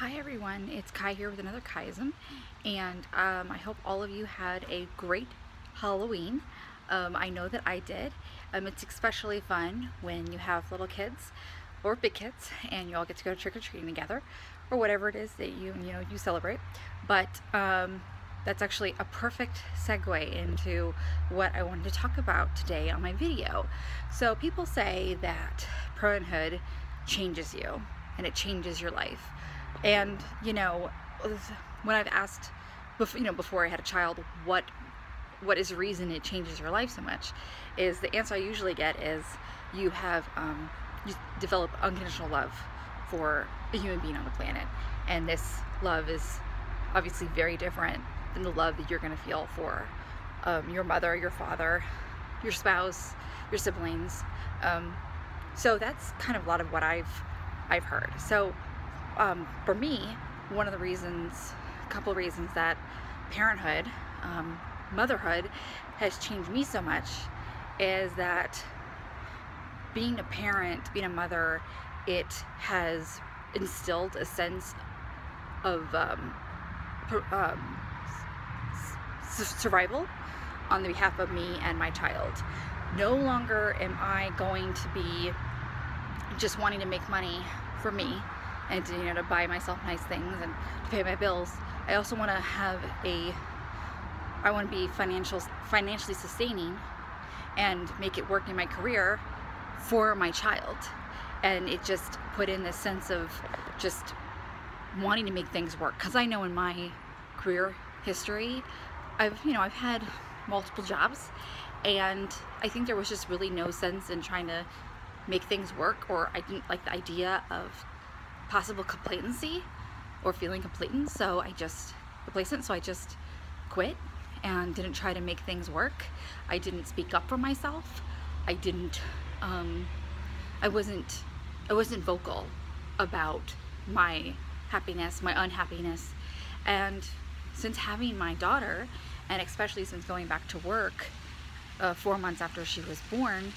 Hi everyone, it's Kai here with another Kaiism, and I hope all of you had a great Halloween. I know that I did. It's especially fun when you have little kids or big kids and you all get to go trick-or-treating together or whatever it is that you celebrate. But that's actually a perfect segue into what I wanted to talk about today on my video. So people say that parenthood changes you and it changes your life. And when I've asked before I had a child, what is the reason it changes your life so much, is the answer I usually get is you develop unconditional love for a human being on the planet, and this love is obviously very different than the love that you're going to feel for your mother, your father, your spouse, your siblings. So that's kind of a lot of what I've heard. So for me, one of the reasons, a couple of reasons that parenthood, motherhood has changed me so much is that being a parent, being a mother, it has instilled a sense of survival on the behalf of me and my child. No longer am I going to be just wanting to make money for me and to buy myself nice things and to pay my bills. I also want to I want to be financially sustaining and make it work in my career for my child. And it just put in this sense of just wanting to make things work, because I know in my career history I've had multiple jobs, and I think there was just really no sense in trying to make things work, or I didn't like the idea of possible complacency or feeling complacent, so I just quit and didn't try to make things work. I didn't speak up for myself. I wasn't vocal about my happiness, my unhappiness. And since having my daughter, and especially since going back to work 4 months after she was born,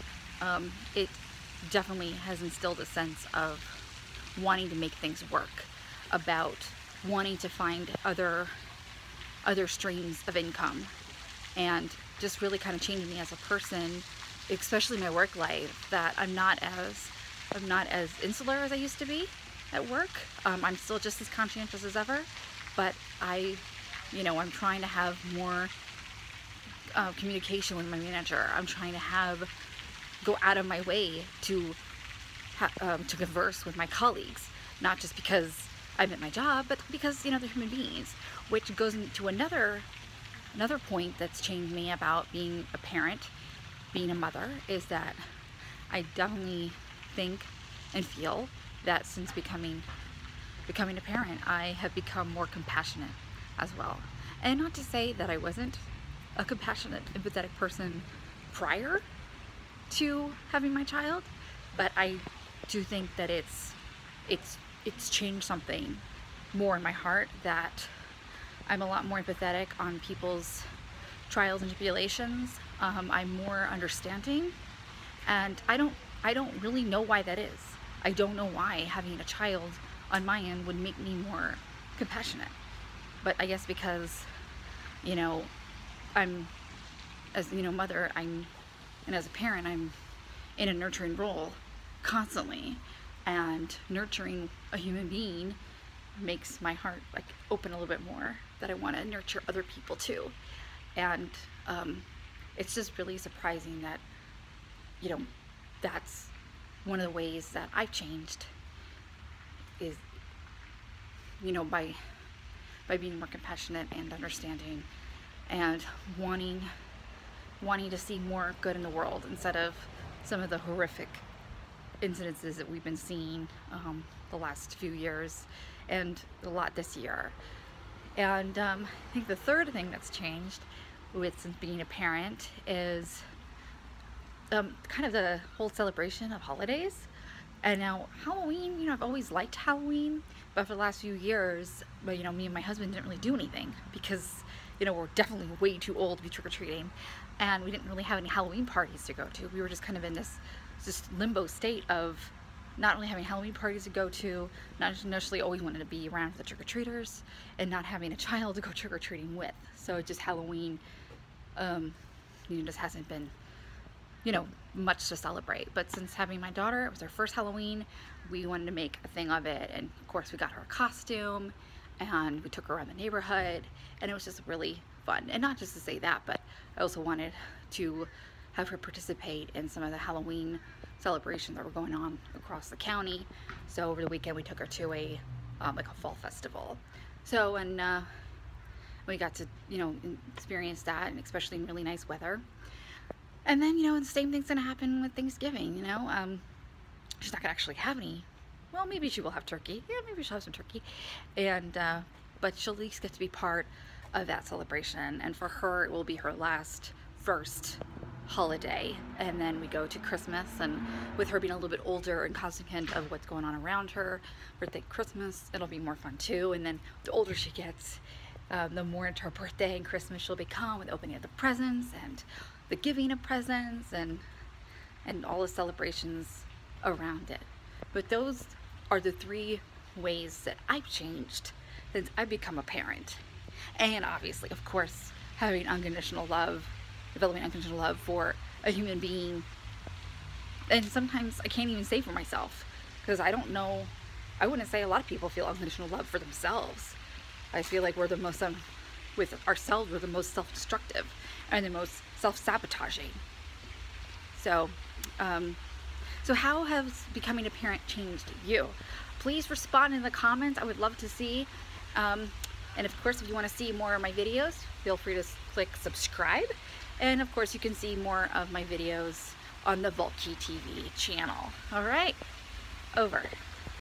it definitely has instilled a sense of wanting to make things work, about wanting to find other streams of income, and just really kind of changing me as a person, especially my work life, that I'm not as insular as I used to be at work. I'm still just as conscientious as ever, but I'm trying to have more communication with my manager. I'm trying to go out of my way to converse with my colleagues, not just because I'm at my job, but because they're human beings. Which goes into another point that's changed me about being a parent, being a mother, is that I definitely think and feel that since becoming a parent, I have become more compassionate as well. And not to say that I wasn't a compassionate, empathetic person prior to having my child, but I do think that it's changed something more in my heart, that I'm a lot more empathetic on people's trials and tribulations. I'm more understanding, and I don't really know why that is. I don't know why having a child on my end would make me more compassionate. But I guess because I'm, as mother, and as a parent, I'm in a nurturing role constantly, and nurturing a human being makes my heart open a little bit more, that I want to nurture other people too. And it's just really surprising that that's one of the ways that I've changed, is by being more compassionate and understanding, and wanting to see more good in the world instead of some of the horrific incidences that we've been seeing the last few years, and a lot this year. And I think the third thing that's changed since being a parent is kind of the whole celebration of holidays. And now Halloween, I've always liked Halloween, but for the last few years, me and my husband didn't really do anything because we're definitely way too old to be trick-or-treating, and we didn't really have any Halloween parties to go to. We were just kind of in this limbo state of not only having Halloween parties to go to, not necessarily always wanted to be around the trick-or-treaters, and not having a child to go trick-or-treating with. So just Halloween, just hasn't been, much to celebrate. But since having my daughter, it was her first Halloween, we wanted to make a thing of it. And of course we got her a costume, and we took her around the neighborhood, and it was just really fun. And not just to say that, but I also wanted to have her participate in some of the Halloween celebrations that were going on across the county. So over the weekend we took her to a like a fall festival. So, and we got to experience that, and especially in really nice weather. And then the same thing's gonna happen with Thanksgiving. She's not gonna actually have any. Well, maybe she will have turkey. Yeah, maybe she'll have some turkey, and but she'll at least get to be part of that celebration. And for her, it will be her first holiday, and then we go to Christmas, and with her being a little bit older and cognizant of what's going on around her, birthday, Christmas, it'll be more fun too. And then the older she gets, the more into her birthday and Christmas she'll become, with opening of the presents and the giving of presents and all the celebrations around it. But those are the 3 ways that I've changed since I've become a parent. And obviously, of course, having unconditional love, developing unconditional love for a human being. And sometimes I can't even say for myself, because I don't know, I wouldn't say a lot of people feel unconditional love for themselves. I feel like we're the most, with ourselves, we're the most self-destructive and the most self-sabotaging. So, so how has becoming a parent changed you? Please respond in the comments. I would love to see. And of course, if you want to see more of my videos, feel free to click subscribe. And of course, you can see more of my videos on the Volkey TV channel. All right, over.